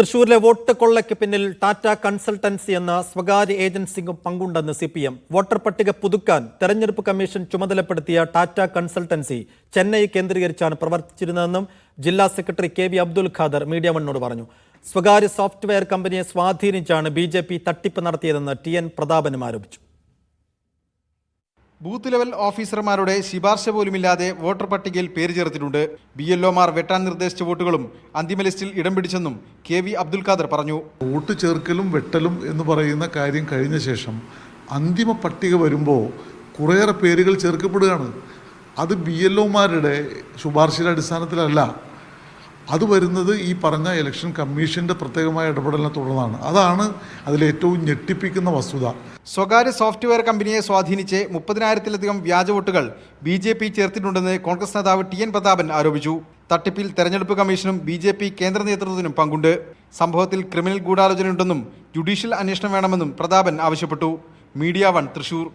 തൃശൂരിലെ വോട്ട് കൊള്ളയ്ക്ക് പിന്നിൽ ടാറ്റ കൺസൾട്ടൻസി എന്ന സ്വകാര്യ ഏജൻസിക്കും പങ്കുണ്ടെന്ന് CPM. വോട്ടർ പട്ടിക പുതുക്കാൻ തെരഞ്ഞെടുപ്പ് കമ്മീഷൻ ചുമതലപ്പെടുത്തിയ ടാറ്റ കൺസൾട്ടൻസി ചെന്നൈ കേന്ദ്രീകരിച്ചാണ് പ്രവർത്തിച്ചിരുന്നതെന്നും ജില്ലാ secretary KV Abdul Khader media വണ്ണിനോട് പറഞ്ഞു. സ്വകാര്യ സോഫ്റ്റ്വെയർ കമ്പനിയെ സ്വാധീനിച്ചാണ് BJP തട്ടിപ്പ് നടത്തിയതെന്ന് TN പ്രതാപനും ആരോപിച്ചു. ബൂത്ത് ലെവൽ ഓഫീസർമാരുടെ ശുപാർശ പോലുമില്ലാതെ വോട്ടർ പട്ടികയിൽ പേര് ചേർത്തിട്ടുണ്ട്. BLOമാർ വെട്ടാൻ നിർദ്ദേശിച്ച വോട്ടുകളും അന്തിമ ലിസ്റ്റിൽ ഇടം പിടിച്ചെന്നും KV അബ്ദുൽ ഖാദർ പറഞ്ഞു. വോട്ട് ചേർക്കലും വെട്ടലും എന്ന് പറയുന്ന കാര്യം കഴിഞ്ഞ ശേഷം അന്തിമ പട്ടിക വരുമ്പോൾ കുറേയേറെ പേരുകൾ ചേർക്കപ്പെടുകയാണ്. അത് BLOമാരുടെ ശുപാർശയുടെ അടിസ്ഥാനത്തിലല്ല, അത് വരുന്നത് ഈ പറഞ്ഞ ഇലക്ഷൻ കമ്മീഷൻ്റെ പ്രത്യേകമായ ഇടപെടലിനെ തുടർന്നാണ്. അതാണ് അതിലേറ്റവും ഞെട്ടിപ്പിക്കുന്ന വസ്തുത. സ്വകാര്യ സോഫ്റ്റ്വെയർ കമ്പനിയെ സ്വാധീനിച്ച് 30,000-ലധികം വ്യാജ വോട്ടുകൾ BJP ചേർത്തിട്ടുണ്ടെന്ന് കോൺഗ്രസ് നേതാവ് TN പ്രതാപൻ ആരോപിച്ചു. തട്ടിപ്പിൽ തെരഞ്ഞെടുപ്പ് കമ്മീഷനും BJP കേന്ദ്ര നേതൃത്വത്തിനും പങ്കുണ്ട്. സംഭവത്തിൽ ക്രിമിനൽ ഗൂഢാലോചനയുണ്ടെന്നും ജുഡീഷ്യൽ അന്വേഷണം വേണമെന്നും പ്രതാപൻ ആവശ്യപ്പെട്ടു. മീഡിയ 1 തൃശൂർ.